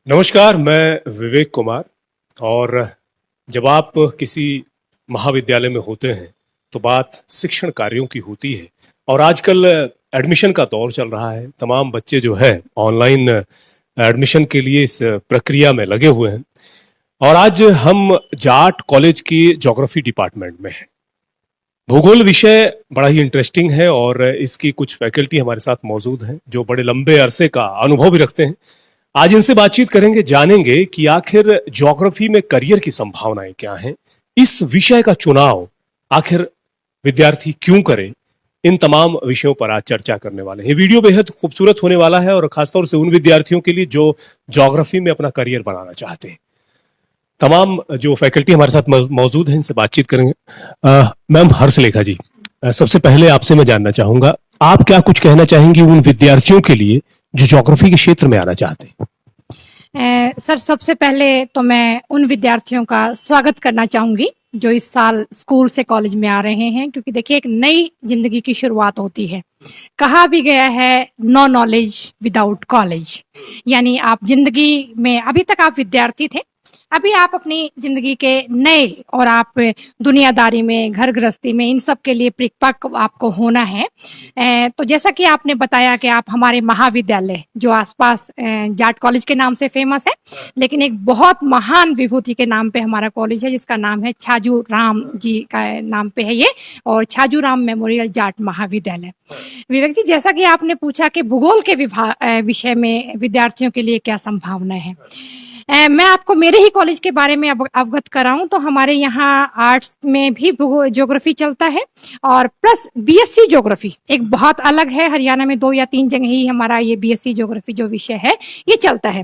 नमस्कार, मैं विवेक कुमार। और जब आप किसी महाविद्यालय में होते हैं तो बात शिक्षण कार्यों की होती है। और आजकल एडमिशन का दौर चल रहा है। तमाम बच्चे जो है ऑनलाइन एडमिशन के लिए इस प्रक्रिया में लगे हुए हैं। और आज हम जाट कॉलेज की ज्योग्राफी डिपार्टमेंट में हैं। भूगोल विषय बड़ा ही इंटरेस्टिंग है और इसकी कुछ फैकल्टी हमारे साथ मौजूद हैं जो बड़े लंबे अरसे का अनुभव भी रखते हैं। आज इनसे बातचीत करेंगे, जानेंगे कि आखिर ज्योग्राफी में करियर की संभावनाएं क्या हैं, इस विषय का चुनाव आखिर विद्यार्थी क्यों करे। इन तमाम विषयों पर आज चर्चा करने वाले हैं। ये वीडियो बेहद खूबसूरत होने वाला है और खासतौर से उन विद्यार्थियों के लिए जो ज्योग्राफी में अपना करियर बनाना चाहते हैं। तमाम जो फैकल्टी हमारे साथ मौजूद हैं, इनसे बातचीत करेंगे। मैम हर्षलेखा जी, सबसे पहले आपसे मैं जानना चाहूंगा, आप क्या कुछ कहना चाहेंगी उन विद्यार्थियों के लिए जो ज्योग्राफी के क्षेत्र में आना चाहते हैं। सर, सबसे पहले तो मैं उन विद्यार्थियों का स्वागत करना चाहूंगी जो इस साल स्कूल से कॉलेज में आ रहे हैं, क्योंकि देखिए एक नई जिंदगी की शुरुआत होती है। कहा भी गया है नो नॉलेज विदाउट कॉलेज, यानी आप जिंदगी में अभी तक आप विद्यार्थी थे, अभी आप अपनी जिंदगी के नए और आप दुनियादारी में, घर गृहस्थी में, इन सब के लिए परिपक्व आपको होना है। तो जैसा कि आपने बताया कि आप हमारे महाविद्यालय जो आसपास जाट कॉलेज के नाम से फेमस है, लेकिन एक बहुत महान विभूति के नाम पे हमारा कॉलेज है जिसका नाम है छाजू राम जी का नाम पे है ये, और छाजू राम मेमोरियल जाट महाविद्यालय। विवेक जी, जैसा कि आपने पूछा कि भूगोल के विषय में विद्यार्थियों के लिए क्या संभावना है, मैं आपको मेरे ही कॉलेज के बारे में अवगत कराऊं तो हमारे यहाँ आर्ट्स में भी ज्योग्राफी चलता है और प्लस बीएससी ज्योग्राफी एक बहुत अलग है। हरियाणा में 2 या 3 जगह ही हमारा ये बीएससी ज्योग्राफी जो विषय है ये चलता है।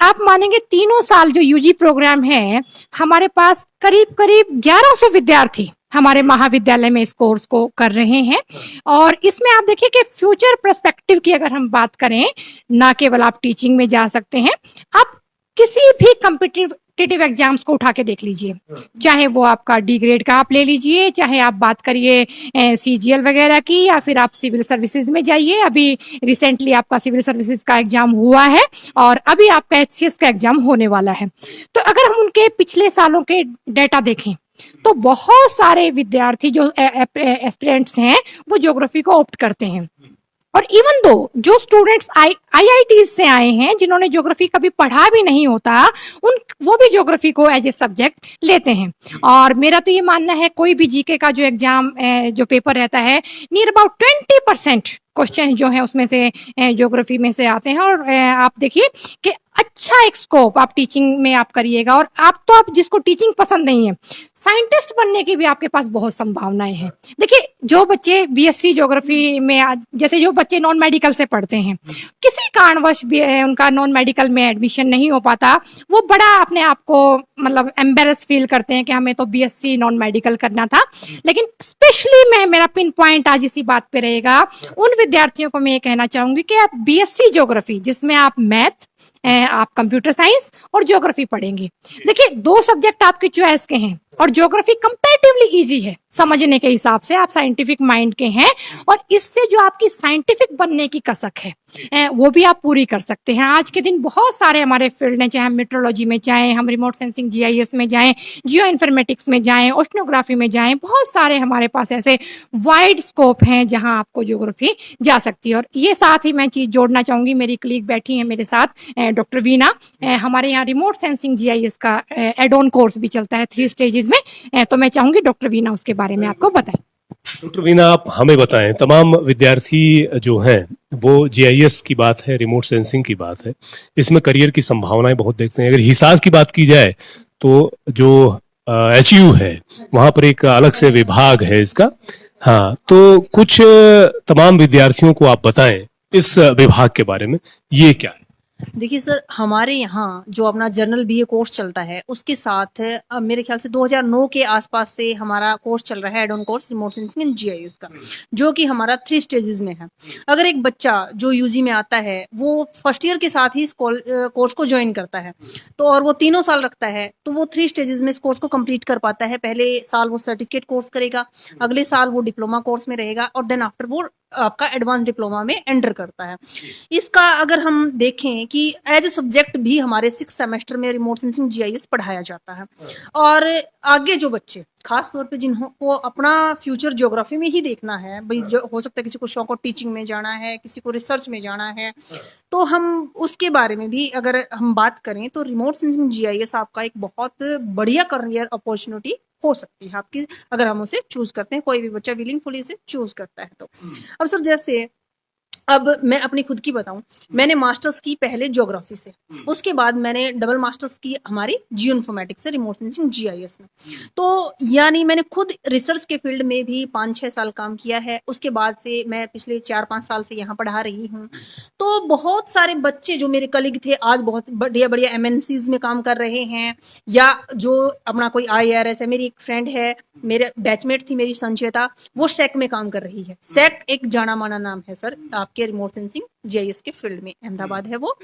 आप मानेंगे तीनों साल जो यूजी प्रोग्राम है, हमारे पास करीब करीब 1100 विद्यार्थी हमारे महाविद्यालय में इस कोर्स को कर रहे हैं। और इसमें आप देखिए कि फ्यूचर पर्सपेक्टिव की अगर हम बात करें, ना केवल आप टीचिंग में जा सकते हैं, आप किसी भी कॉम्पिटिटिव एग्जाम्स को उठा के देख लीजिए, चाहे वो आपका डी ग्रेड का आप ले लीजिए, चाहे आप बात करिए सीजीएल वगैरह की, या फिर आप सिविल सर्विसेज में जाइए। अभी रिसेंटली आपका सिविल सर्विसेज का एग्जाम हुआ है और अभी आपका एचसीएस का एग्जाम होने वाला है। तो अगर हम उनके पिछले सालों के डेटा देखें तो बहुत सारे विद्यार्थी जो एस्पिरेंट्स हैं वो ज्योग्राफी को ऑप्ट करते हैं। और इवन दो जो स्टूडेंट्स आईआईटी से आए हैं जिन्होंने ज्योग्राफी कभी पढ़ा भी नहीं होता, उन वो भी ज्योग्राफी को एज ए सब्जेक्ट लेते हैं। और मेरा तो ये मानना है कोई भी जीके का जो एग्जाम जो पेपर रहता है, नियर अबाउट 20% क्वेश्चन जो है उसमें से ज्योग्राफी में से आते हैं। और आप देखिए कि अच्छा एक स्कोप आप टीचिंग में आप करिएगा। और आप जिसको टीचिंग पसंद नहीं है, साइंटिस्ट बनने की भी आपके पास बहुत संभावनाएं हैं। देखिए जो बच्चे बीएससी ज्योग्राफी में जैसे जो बच्चे नॉन मेडिकल से पढ़ते हैं, किसी कारणवश भी उनका नॉन मेडिकल में एडमिशन नहीं हो पाता, वो बड़ा अपने आप को मतलब एम्बेरस फील करते हैं कि हमें तो बीएससी नॉन मेडिकल करना था। लेकिन स्पेशली मेरा पिन पॉइंट आज इसी बात पे रहेगा, उन विद्यार्थियों को मैं ये कहना चाहूंगी कि आप बीएससी ज्योग्राफी जिसमें आप मैथ, आप कंप्यूटर साइंस और ज्योग्राफी पढ़ेंगे। देखिए 2 सब्जेक्ट आपकी चॉइस के हैं और ज्योग्राफी कंपैरेटिवली इजी है समझने के हिसाब से, आप साइंटिफिक माइंड के हैं, और इससे जो आपकी साइंटिफिक बनने की कसक है वो भी आप पूरी कर सकते हैं। आज के दिन बहुत सारे हमारे फील्ड हैं, चाहे हम मेट्रोलॉजी में जाएं, हम रिमोट सेंसिंग जीआईएस में जाएं, जियो इन्फॉर्मेटिक्स में जाएं, ओशनोग्राफी में जाएं, बहुत सारे हमारे पास ऐसे वाइड स्कोप हैं जहां आपको ज्योग्राफी जा सकती है। और ये साथ ही मैं चीज जोड़ना चाहूंगी, मेरी कलीग बैठी है मेरे साथ डॉक्टर वीना, हमारे यहाँ रिमोट सेंसिंग जीआईएस का एड ऑन कोर्स भी चलता है 3 स्टेजेस में, तो मैं चाहूंगी डॉक्टर वीना उसके बारे में आपको बताएं। डॉक्टर वीना, आप हमें बताएं, तमाम विद्यार्थी जो हैं वो जीआईएस की बात है, रिमोट सेंसिंग की बात है, इसमें करियर की संभावनाएं बहुत देखते हैं। अगर हिसास की बात की जाए तो जो एचयू है वहां पर एक अलग से विभाग है इसका। हाँ, तो कुछ तमाम विद्यार्थियों को आप बताएं इस विभाग के बारे में, ये क्या है। देखिए सर, हमारे यहाँ जो अपना जनरल बीए कोर्स चलता है उसके साथ मेरे ख्याल से 2009 के आसपास से हमारा कोर्स चल रहा है, add on course remote sensing and GIS का, जो कि हमारा 3 स्टेजेस में है। अगर एक बच्चा जो यूजी में आता है वो फर्स्ट ईयर के साथ ही इस कोर्स को ज्वाइन करता है तो और वो 3 साल रखता है, तो वो 3 स्टेजेस में इस कोर्स को कंप्लीट कर पाता है। पहले साल वो सर्टिफिकेट कोर्स करेगा, अगले साल वो डिप्लोमा कोर्स में रहेगा और देन आफ्टर वो आपका एडवांस डिप्लोमा में एंटर करता है। इसका अगर हम देखें कि एज ए सब्जेक्ट भी हमारे 6 सेमेस्टर में रिमोट सेंसिंग जीआईएस पढ़ाया जाता है। और आगे जो बच्चे खास तौर पे जिनको अपना फ्यूचर ज्योग्राफी में ही देखना है, भाई जो हो सकता है किसी को शौक हो टीचिंग में जाना है, किसी को रिसर्च में जाना है, तो हम उसके बारे में भी अगर हम बात करें तो रिमोट सेंसिंग जीआईएस आपका एक बहुत बढ़िया करियर अपॉर्चुनिटी हो सकती है आपकी, अगर हम उसे चूज करते हैं, कोई भी बच्चा विलिंगफुली इसे चूज करता है तो। अब सर जैसे अब मैं अपनी खुद की बताऊं, मैंने मास्टर्स की पहले ज्योग्राफी से, उसके बाद मैंने डबल मास्टर्स की हमारी जियो इन्फॉर्मेटिक्स से रिमोट सेंसिंग जीआईएस में। तो यानी मैंने खुद रिसर्च के फील्ड में भी 5-6 साल काम किया है। उसके बाद से मैं पिछले 4-5 साल से यहाँ पढ़ा रही हूँ। तो बहुत सारे बच्चे जो मेरे कलीग थे आज बहुत बढ़िया बढ़िया एमएनसीज में काम कर रहे हैं, या जो अपना कोई आईआरएस है। मेरी एक फ्रेंड है, मेरे बैचमेट थी मेरी संचेता, वो सेक में काम कर रही है। सेक एक जाना माना नाम है सर आपके रिमोट सेंसिंग जीआईएस के फील्ड में, अहमदाबाद है वो।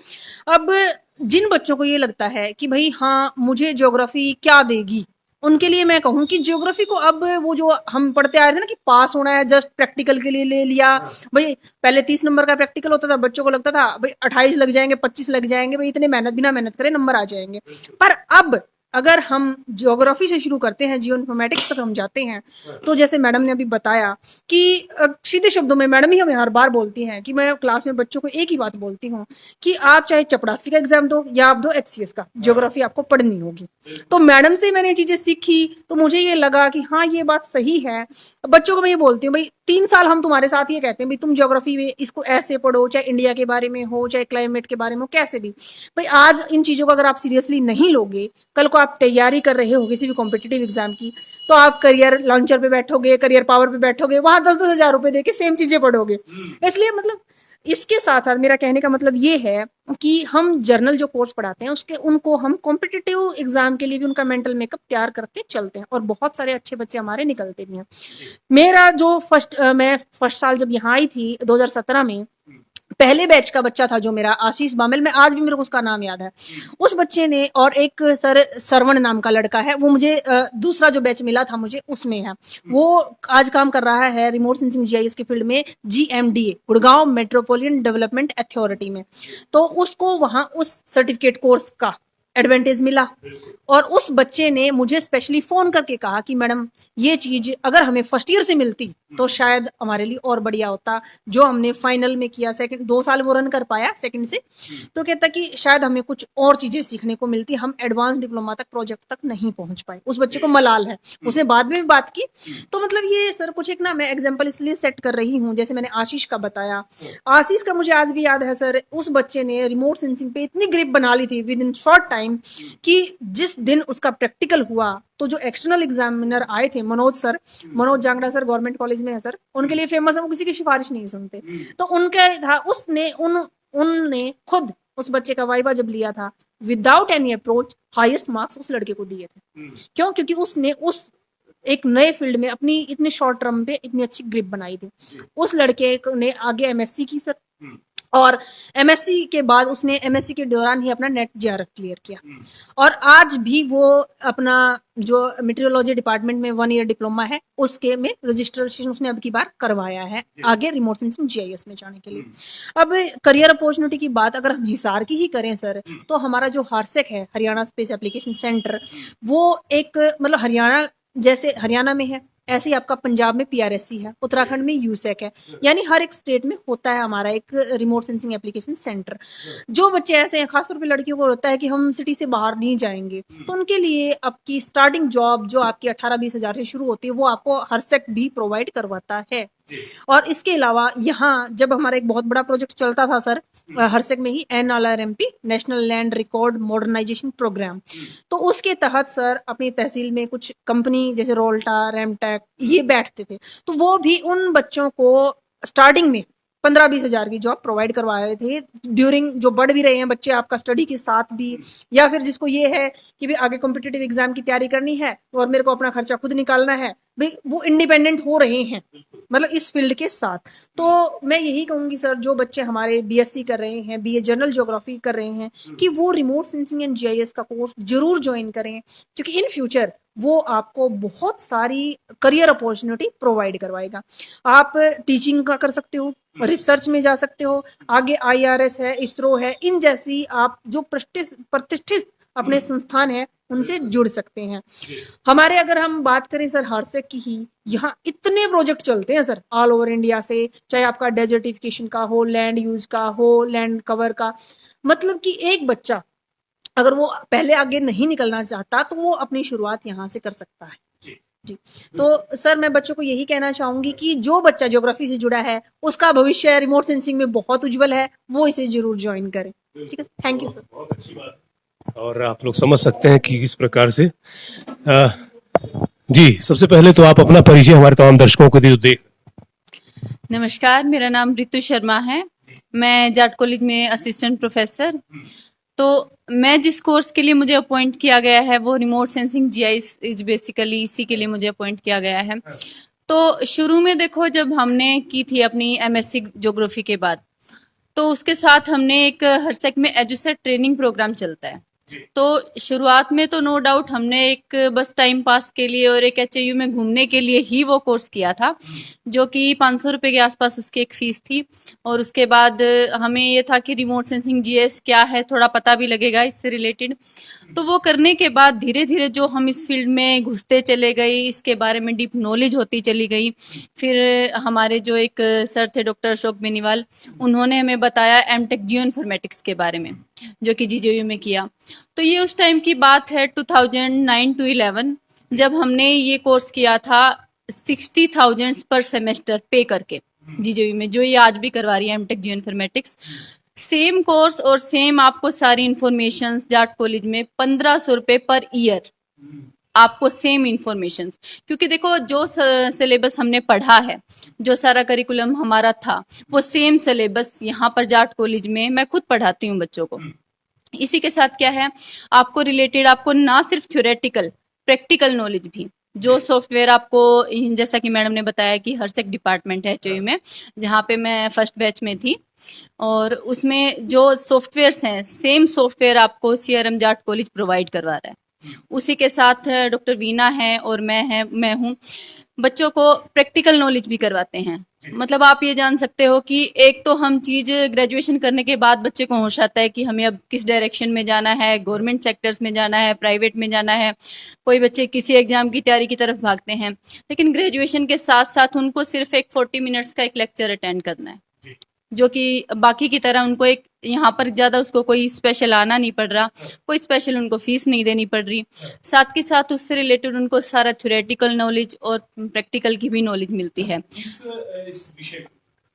अब जिन बच्चों को ये लगता है कि भाई हाँ मुझे ज्योग्राफी क्या देगी, उनके लिए मैं कहूँ कि ज्योग्राफी को अब वो जो हम पढ़ते आ रहे थे ना कि पास होना है, जस्ट प्रैक्टिकल के लिए ले लिया भाई। पहले 30 नंबर का प्रैक्टिकल होता था, बच्चों को लगता था भाई 28 लग जाएंगे, 25 लग जाएंगे, भाई इतने मेहनत बिना मेहनत करे नंबर आ जाएंगे। पर अब अगर हम ज्योग्राफी से शुरू करते हैं, जियो इन्फॉर्मेटिक्स तक हम जाते हैं, तो जैसे मैडम ने अभी बताया कि सीधे शब्दों में मैडम ही हमें हर बार बोलती हैं कि मैं क्लास में बच्चों को एक ही बात बोलती हूँ कि आप चाहे चपड़ासी का एग्जाम दो या आप दो एचसीएस का, ज्योग्राफी आपको पढ़नी होगी। तो मैडम से मैंने ये चीजें सीखी तो मुझे ये लगा कि हाँ ये बात सही है। बच्चों को मैं ये बोलती हूँ भाई 3 साल हम तुम्हारे साथ ये कहते हैं भाई तुम ज्योग्राफी में इसको ऐसे पढ़ो, चाहे इंडिया के बारे में हो, चाहे क्लाइमेट के बारे में हो, कैसे भी। भाई आज इन चीजों को अगर आप सीरियसली नहीं लोगे, कल को आप तैयारी कर रहे हो किसी भी कॉम्पिटिटिव एग्जाम की, तो आप करियर लॉन्चर पे बैठोगे, करियर पावर पे बैठोगे, वहां 10-10 हजार रुपए देके सेम चीजें पढ़ोगे। इसलिए मतलब इसके साथ साथ मेरा कहने का मतलब ये है कि हम जर्नल जो कोर्स पढ़ाते हैं उसके उनको हम कॉम्पिटिटिव एग्जाम के लिए भी उनका मेंटल मेकअप तैयार करते चलते हैं, और बहुत सारे अच्छे बच्चे हमारे निकलते भी हैं। मेरा जो मैं फर्स्ट साल जब यहाँ आई थी 2017 में, पहले बैच का बच्चा था जो मेरा आशीष बामेल, में आज भी मेरे को उसका नाम याद है। उस बच्चे ने, और एक सर सरवण नाम का लड़का है, वो मुझे दूसरा जो बैच मिला था मुझे उसमें है, वो आज काम कर रहा है रिमोट सेंसिंग जीआईएस के फील्ड में, GMDA Gurgaon metropolitan development authority में। तो उसको वहां उस सर्टिफिकेट कोर्स का एडवांटेज मिला, और उस बच्चे ने मुझे स्पेशली फोन करके कहा कि मैडम ये चीज अगर हमें फर्स्ट ईयर से मिलती तो शायद हमारे लिए और बढ़िया होता। जो हमने फाइनल में किया, सेकंड 2 साल वो रन कर पाया सेकंड से, तो कहता कि शायद हमें कुछ और चीजें सीखने को मिलती, हम एडवांस डिप्लोमा तक प्रोजेक्ट तक नहीं पहुंच पाए। उस बच्चे को मलाल है, उसने बाद में भी बात की। तो मतलब ये सर कुछ एक ना मैं एग्जाम्पल इसलिए सेट कर रही हूँ, जैसे मैंने आशीष का बताया, आशीष का मुझे आज भी याद है सर, उस बच्चे ने रिमोट सेंसिंग पे इतनी ग्रिप बना ली थी विद इन शॉर्ट टाइम कि जिस दिन उसका प्रैक्टिकल हुआ तो जो एक्सटर्नल एग्जामिनर आए थे, Manoj sir, Manoj Jangra sir government college में है सर, उनके लिए फेमस है, वो किसी की सिफारिश नहीं सुनते। तो उनके था, उनने खुद उस बच्चे का वाइवा जब लिया था, without any approach highest marks उस लड़के को दिए थे। क्यों? क्योंकि उसने उस एक नए फील्ड में अपनी इतने शॉर्ट टर्म पे इतनी अच्छी ग्रिप बनाई थी। उस लड़के ने आगे एमएससी की सर, और एमएससी के बाद उसने एमएससी के दौरान ही अपना नेट जेआरएफ क्लियर किया, और आज भी वो अपना जो मेट्रोलॉजी डिपार्टमेंट में 1 ईयर डिप्लोमा है उसके में रजिस्ट्रेशन उसने अब की बार करवाया है आगे रिमोट सेंसिंग जीआईएस में जाने के लिए। अब करियर अपॉर्चुनिटी की बात अगर हम हिसार की ही करें सर, तो हमारा जो हारसेक है, हरियाणा स्पेस एप्लीकेशन सेंटर, वो एक मतलब हरियाणा जैसे हरियाणा में है ऐसे ही आपका पंजाब में पीआरएससी है, उत्तराखंड में यूसेक है, यानी हर एक स्टेट में होता है हमारा एक रिमोट सेंसिंग एप्लीकेशन सेंटर। जो बच्चे ऐसे हैं, खासतौर पे लड़कियों को होता है कि हम सिटी से बाहर नहीं जाएंगे, तो उनके लिए आपकी स्टार्टिंग जॉब जो आपकी 18-20 हजार से शुरू होती है वो आपको हरसेक भी प्रोवाइड करवाता है। और इसके अलावा यहाँ जब हमारा एक बहुत बड़ा प्रोजेक्ट चलता था सर हरसेक में ही, NLRMP national land record modernisation programme, तो उसके तहत सर अपनी तहसील में कुछ कंपनी जैसे रोल्टा, रेमटेक ये बैठते थे, तो वो भी उन बच्चों को स्टार्टिंग में 15-20 हजार की जॉब प्रोवाइड करवा रहे थे ड्यूरिंग, जो बढ़ भी रहे हैं बच्चे आपका स्टडी के साथ भी, या फिर जिसको ये है कि भी आगे कॉम्पिटिटिव एग्जाम की तैयारी करनी है और मेरे को अपना खर्चा खुद निकालना है, भाई वो इंडिपेंडेंट हो रहे हैं मतलब इस फील्ड के साथ। तो मैं यही कहूंगी सर, जो बच्चे हमारे बीएससी कर रहे हैं, बीए जनरल ज्योग्राफी कर रहे हैं, कि वो रिमोट सेंसिंग एंड जीआईएस का कोर्स जरूर ज्वाइन करें, क्योंकि इन फ्यूचर वो आपको बहुत सारी करियर अपॉर्चुनिटी प्रोवाइड करवाएगा। आप टीचिंग का कर सकते हो, रिसर्च में जा सकते हो, आगे आईआरएस है, इसरो है, इन जैसी आप जो प्रतिष्ठित अपने संस्थान है उनसे जुड़ सकते हैं। हमारे अगर हम बात करें सर हार्सेक की ही, यहाँ इतने प्रोजेक्ट चलते हैं सर ऑल ओवर इंडिया से, चाहे आपका डेजर्टिफिकेशन का हो, लैंड यूज का हो, लैंड कवर का, मतलब कि एक बच्चा अगर वो पहले आगे नहीं निकलना चाहता तो वो अपनी शुरुआत यहाँ से कर सकता है। जी, तो सर मैं बच्चों को यही कहना चाहूंगी कि जो बच्चा ज्योग्राफी से जुड़ा है उसका भविष्य रिमोट सेंसिंग में बहुत उज्जवल है, वो इसे जरूर ज्वाइन करें। ठीक है, थैंक यू सर। बहुत अच्छी बात है। और आप लोग समझ सकते हैं कि किस प्रकार से जी, सबसे पहले तो आप अपना परिचय हमारे तमाम दर्शकों को देख। नमस्कार, मेरा नाम रितु शर्मा है। मैं जाट कॉलेज में असिस्टेंट प्रोफेसर। तो मैं जिस कोर्स के लिए मुझे अपॉइंट किया गया है वो remote sensing GIS is basically इसी के लिए मुझे अपॉइंट किया गया है। तो शुरू में देखो जब हमने की थी अपनी एमएससी ज्योग्राफी के बाद, तो उसके साथ हमने एक हरसेक में एजुसेट ट्रेनिंग प्रोग्राम चलता है। तो शुरुआत में तो नो डाउट हमने एक बस टाइम पास के लिए और एक एचएयू में घूमने के लिए ही वो कोर्स किया था, जो कि 500 रुपये के आसपास उसकी एक फीस थी। और उसके बाद हमें ये था कि रिमोट सेंसिंग जीएस क्या है, थोड़ा पता भी लगेगा इससे रिलेटेड। तो वो करने के बाद धीरे धीरे जो हम इस फील्ड में घुसते चले गए, इसके बारे में डीप नॉलेज होती चली गई। फिर हमारे जो एक सर थे डॉक्टर अशोक बेनीवाल, उन्होंने हमें बताया एमटेक जियो इन्फॉर्मेटिक्स के बारे में, जो कि जीजेयू में किया। तो ये उस टाइम की बात है 2009 to 11, जब हमने ये कोर्स किया था 60,000 पर सेमेस्टर पे करके जीजेयू में, जो ये आज भी करवा रही है MTech geo informatics. Same course और सेम आपको सारी इंफॉर्मेशन जाट कॉलेज में 1500 रुपये पर ईयर आपको सेम इंफॉर्मेशन। क्योंकि देखो जो सिलेबस हमने पढ़ा है, जो सारा करिकुलम हमारा था, वो सेम सिलेबस यहाँ पर जाट कॉलेज में मैं खुद पढ़ाती हूँ बच्चों को। इसी के साथ क्या है, आपको रिलेटेड आपको ना सिर्फ थ्योरेटिकल, प्रैक्टिकल नॉलेज भी, जो सॉफ्टवेयर आपको, जैसा कि मैडम ने बताया कि हरसेक डिपार्टमेंट है एचयू में, जहाँ पे मैं फर्स्ट बैच में थी, और उसमें जो सॉफ्टवेयर्स हैं सेम सॉफ्टवेयर आपको सीआरएम जाट कॉलेज प्रोवाइड करवा रहा है। उसी के साथ डॉक्टर वीना है और मैं हूँ, बच्चों को प्रैक्टिकल नॉलेज भी करवाते हैं। मतलब आप ये जान सकते हो कि एक तो हम चीज ग्रेजुएशन करने के बाद बच्चे को होश आता है कि हमें अब किस डायरेक्शन में जाना है, गवर्नमेंट सेक्टर्स में जाना है, प्राइवेट में जाना है, कोई बच्चे किसी एग्जाम की तैयारी की तरफ भागते हैं। लेकिन ग्रेजुएशन के साथ साथ उनको सिर्फ एक 40 मिनट्स का एक लेक्चर अटेंड करना है, जो कि बाकी की तरह उनको एक यहाँ पर ज्यादा उसको कोई स्पेशल आना नहीं पड़ रहा, कोई स्पेशल उनको फीस नहीं देनी पड़ रही। साथ के साथ उससे रिलेटेड उनको सारा थ्योरेटिकल नॉलेज और प्रैक्टिकल की भी नॉलेज मिलती है। इस विषय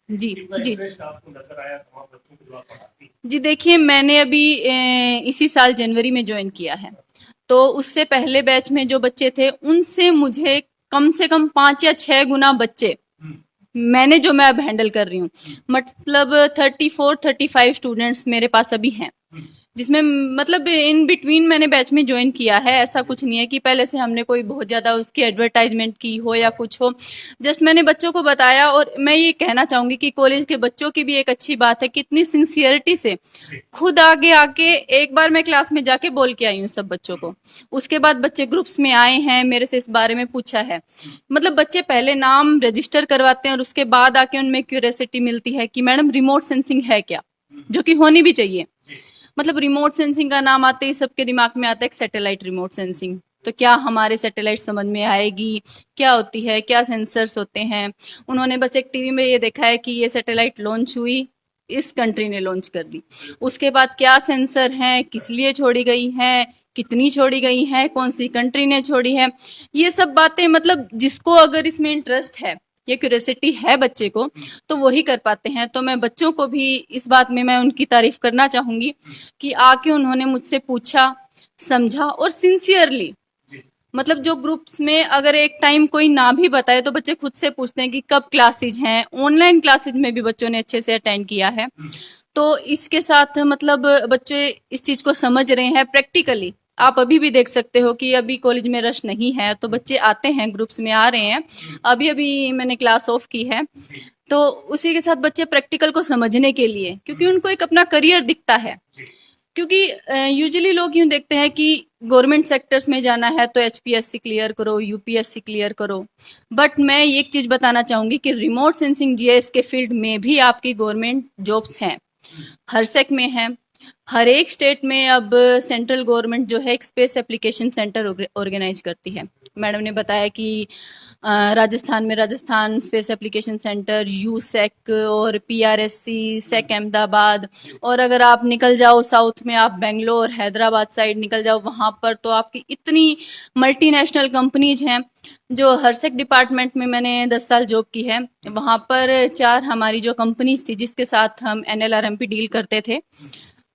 जी जी आपको नजर आया तमाम बच्चों को जो आप पढ़ाती हैं? जी, देखिए मैंने अभी इसी साल जनवरी में ज्वाइन किया है, तो उससे पहले बैच में जो बच्चे थे उनसे मुझे कम से कम 5 या 6 गुना बच्चे मैंने जो मैं अब हैंडल कर रही हूँ, मतलब 34-35 स्टूडेंट्स मेरे पास अभी हैं, जिसमें मतलब इन बिटवीन मैंने बैच में ज्वाइन किया है। ऐसा कुछ नहीं है कि पहले से हमने कोई बहुत ज्यादा उसकी एडवर्टाइजमेंट की हो या कुछ हो, जस्ट मैंने बच्चों को बताया। और मैं ये कहना चाहूंगी कि कॉलेज के बच्चों की भी एक अच्छी बात है कि इतनी सिंसियरिटी से खुद आगे आके, एक बार मैं क्लास में जाके बोल के आई हूँ सब बच्चों को, उसके बाद बच्चे ग्रुप्स में आए हैं, मेरे से इस बारे में पूछा है। मतलब बच्चे पहले नाम रजिस्टर करवाते हैं और उसके बाद आके उनमें क्यूरियोसिटी मिलती है कि मैडम रिमोट सेंसिंग है क्या, जो कि होनी भी चाहिए। मतलब रिमोट सेंसिंग का नाम आते ही सबके दिमाग में आता है सैटेलाइट रिमोट सेंसिंग, तो क्या हमारे सैटेलाइट समझ में आएगी, क्या होती है, क्या सेंसर्स होते हैं। उन्होंने बस एक टीवी में ये देखा है कि ये सैटेलाइट लॉन्च हुई, इस कंट्री ने लॉन्च कर दी, उसके बाद क्या सेंसर हैं, किस लिए छोड़ी गई हैं, कितनी छोड़ी गई हैं, कौन सी कंट्री ने छोड़ी है, ये सब बातें। मतलब जिसको अगर इसमें इंटरेस्ट है, ये क्यूरियोसिटी है बच्चे को, तो वही कर पाते हैं। तो मैं बच्चों को भी इस बात में मैं उनकी तारीफ करना चाहूंगी कि आके उन्होंने मुझसे पूछा, समझा और सिंसियरली, मतलब जो ग्रुप्स में अगर एक टाइम कोई ना भी बताए तो बच्चे खुद से पूछते हैं कि कब क्लासेज हैं। ऑनलाइन क्लासेज में भी बच्चों ने अच्छे से अटेंड किया है। तो इसके साथ मतलब बच्चे इस चीज को समझ रहे हैं प्रैक्टिकली। आप अभी भी देख सकते हो कि अभी कॉलेज में रश नहीं है, तो बच्चे आते हैं, ग्रुप्स में आ रहे हैं। अभी अभी मैंने क्लास ऑफ की है, तो उसी के साथ बच्चे प्रैक्टिकल को समझने के लिए, क्योंकि उनको एक अपना करियर दिखता है क्योंकि यूजुअली लोग यूं देखते हैं कि गवर्नमेंट सेक्टर्स में जाना है तो एचपीएससी क्लियर करो, यूपीएससी क्लियर करो, बट मैं एक चीज बताना चाहूंगी कि रिमोट सेंसिंग जीआईएस के फील्ड में भी आपकी गवर्नमेंट जॉब्स हैं, हर सेक में है। हर एक स्टेट में अब सेंट्रल गवर्नमेंट जो है एक स्पेस एप्लीकेशन सेंटर ऑर्गेनाइज करती है। मैडम ने बताया कि राजस्थान में Rajasthan space application centre, USAC और पीआरएससी, सेक अहमदाबाद, और अगर आप निकल जाओ साउथ में, आप बेंगलोर, हैदराबाद साइड निकल जाओ, वहाँ पर तो आपकी इतनी मल्टीनेशनल कंपनीज हैं। जो हरसेक डिपार्टमेंट में मैंने 10 साल जॉब की है, वहाँ पर 4 हमारी जो कंपनीज थी जिसके साथ हम NLRMP डील करते थे,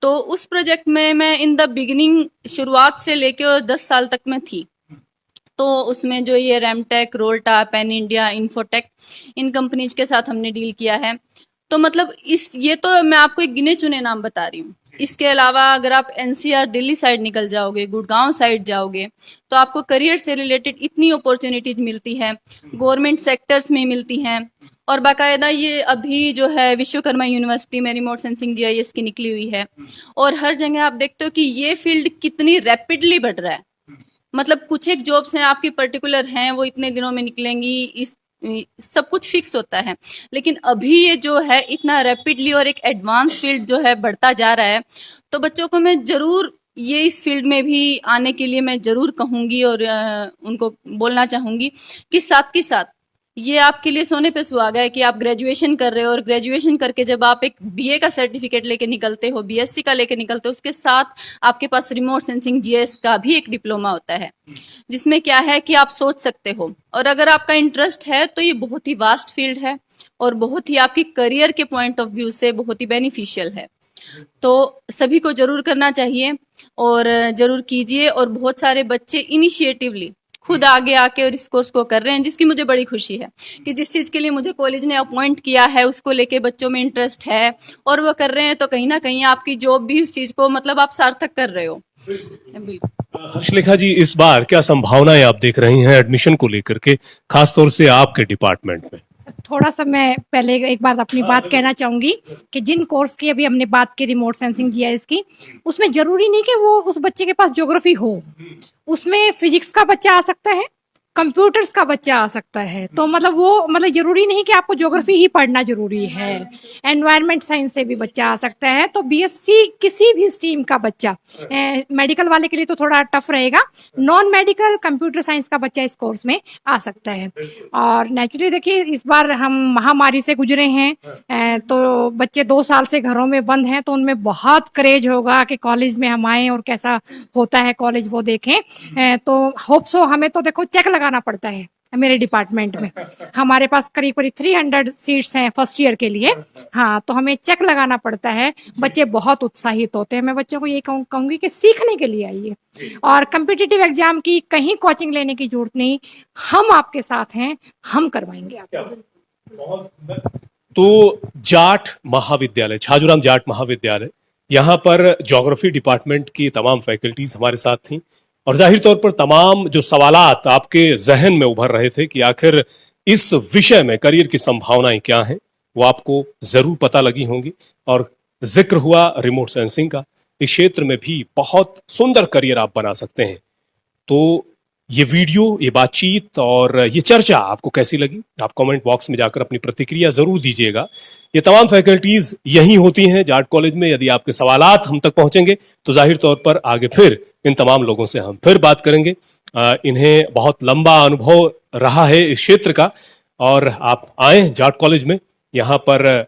तो उस प्रोजेक्ट में मैं इन द बिगिनिंग शुरुआत से लेके और 10 साल तक में थी। तो उसमें जो ये रेमटेक, रोल्टा, पैन इंडिया, इन्फोटेक, इन कंपनीज के साथ हमने डील किया है। तो मतलब ये तो मैं आपको एक गिने चुने नाम बता रही हूँ। इसके अलावा अगर आप NCR दिल्ली साइड निकल जाओगे, गुड़गांव साइड जाओगे, तो आपको करियर से रिलेटेड इतनी अपॉर्चुनिटीज मिलती है, गवर्नमेंट सेक्टर्स में मिलती हैं। और बाकायदा ये अभी जो है विश्वकर्मा यूनिवर्सिटी में रिमोट सेंसिंग जीआईएस की निकली हुई है, और हर जगह आप देखते हो कि ये फील्ड कितनी रैपिडली बढ़ रहा है। मतलब कुछ एक जॉब्स हैं आपकी पर्टिकुलर हैं, वो इतने दिनों में निकलेंगी, इस सब कुछ फिक्स होता है, लेकिन अभी ये जो है इतना रैपिडली और एक एडवांस फील्ड जो है बढ़ता जा रहा है। तो बच्चों को मैं जरूर ये इस फील्ड में भी आने के लिए मैं जरूर कहूँगी और उनको बोलना चाहूँगी कि साथ के साथ ये आपके लिए सोने पे सुहागा है कि आप ग्रेजुएशन कर रहे हो, और ग्रेजुएशन करके जब आप एक बीए का सर्टिफिकेट लेके निकलते हो, बीएससी का लेके निकलते हो, उसके साथ आपके पास रिमोट सेंसिंग जीआईएस का भी एक डिप्लोमा होता है, जिसमें क्या है कि आप सोच सकते हो, और अगर आपका इंटरेस्ट है तो ये बहुत ही वास्ट फील्ड है और बहुत ही आपकी करियर के पॉइंट ऑफ व्यू से बहुत ही बेनिफिशियल है। तो सभी को जरूर करना चाहिए और जरूर कीजिए। और बहुत सारे बच्चे इनिशिएटिवली खुद आगे आके और इस कोर्स को कर रहे हैं, जिसकी मुझे बड़ी खुशी है कि जिस चीज के लिए मुझे कॉलेज ने अपॉइंट किया है उसको लेके बच्चों में इंटरेस्ट है और वो कर रहे हैं। तो कहीं ना कहीं आपकी जॉब भी उस चीज को मतलब आप सार्थक कर रहे हो। बिल्कुल। हर्षलेखा जी, इस बार क्या संभावनाएं आप देख रही हैं एडमिशन को लेकर के, खासतौर से आपके डिपार्टमेंट में? थोड़ा सा मैं पहले एक बार अपनी बात कहना चाहूंगी कि जिन कोर्स की अभी हमने बात की रिमोट सेंसिंग जीआईएस की, उसमें जरूरी नहीं कि वो उस बच्चे के पास ज्योग्राफी हो, उसमें फिजिक्स का बच्चा आ सकता है, कंप्यूटर्स का बच्चा आ सकता है। तो मतलब वो मतलब जरूरी नहीं कि आपको ज्योग्राफी ही पढ़ना जरूरी है, एनवायरनमेंट साइंस से भी बच्चा आ सकता है। तो बीएससी किसी भी स्ट्रीम का बच्चा, मेडिकल वाले के लिए तो थोड़ा टफ रहेगा, नॉन मेडिकल कंप्यूटर साइंस का बच्चा इस कोर्स में आ सकता है। और नेचुरली देखिए इस बार हम महामारी से गुजरे हैं, तो बच्चे 2 साल से घरों में बंद हैं, तो उनमें बहुत क्रेज होगा कि कॉलेज में हम आए और कैसा होता है कॉलेज वो देखें। तो होप सो, हमें तो देखो चेक लगाना पड़ता है मेरे डिपार्टमेंट में, हमारे पास करीब करीब 300 सीट्स हैं फर्स्ट ईयर के लिए। हाँ, तो हमें चेक लगाना पड़ता है। बच्चे बहुत उत्साहित होते हैं। मैं बच्चों को ये कहूंगी कि सीखने के लिए आइए, और कम्पिटिटिव एग्जाम की कहीं कोचिंग लेने की जरूरत नहीं, हम आपके साथ हैं, हम करवाएंगे आपको। तो जाट महाविद्यालय, छाजूराम जाट महाविद्यालय, यहाँ पर ज्योग्राफी डिपार्टमेंट की तमाम फैकल्टीज हमारे साथ थी, और जाहिर तौर पर तमाम जो सवालात आपके जहन में उभर रहे थे कि आखिर इस विषय में करियर की संभावनाएं क्या हैं, वो आपको जरूर पता लगी होंगी। और जिक्र हुआ रिमोट सेंसिंग का, इस क्षेत्र में भी बहुत सुंदर करियर आप बना सकते हैं। तो ये वीडियो, ये बातचीत और ये चर्चा आपको कैसी लगी? आप कमेंट बॉक्स में जाकर अपनी प्रतिक्रिया जरूर दीजिएगा। ये तमाम फैकल्टीज यहीं होती हैं जाट कॉलेज में। यदि आपके सवालात हम तक पहुंचेंगे तो जाहिर तौर पर आगे फिर इन तमाम लोगों से हम फिर बात करेंगे। इन्हें बहुत लंबा अनुभव रहा है इस क्षेत्र का, और आप आए जाट कॉलेज में, यहाँ पर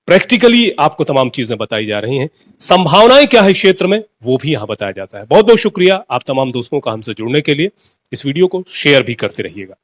प्रैक्टिकली आपको तमाम चीजें बताई जा रही हैं। संभावनाएं क्या है इस क्षेत्र में, वो भी यहाँ बताया जाता है। बहुत बहुत शुक्रिया आप तमाम दोस्तों का हमसे जुड़ने के लिए। इस वीडियो को शेयर भी करते रहिएगा।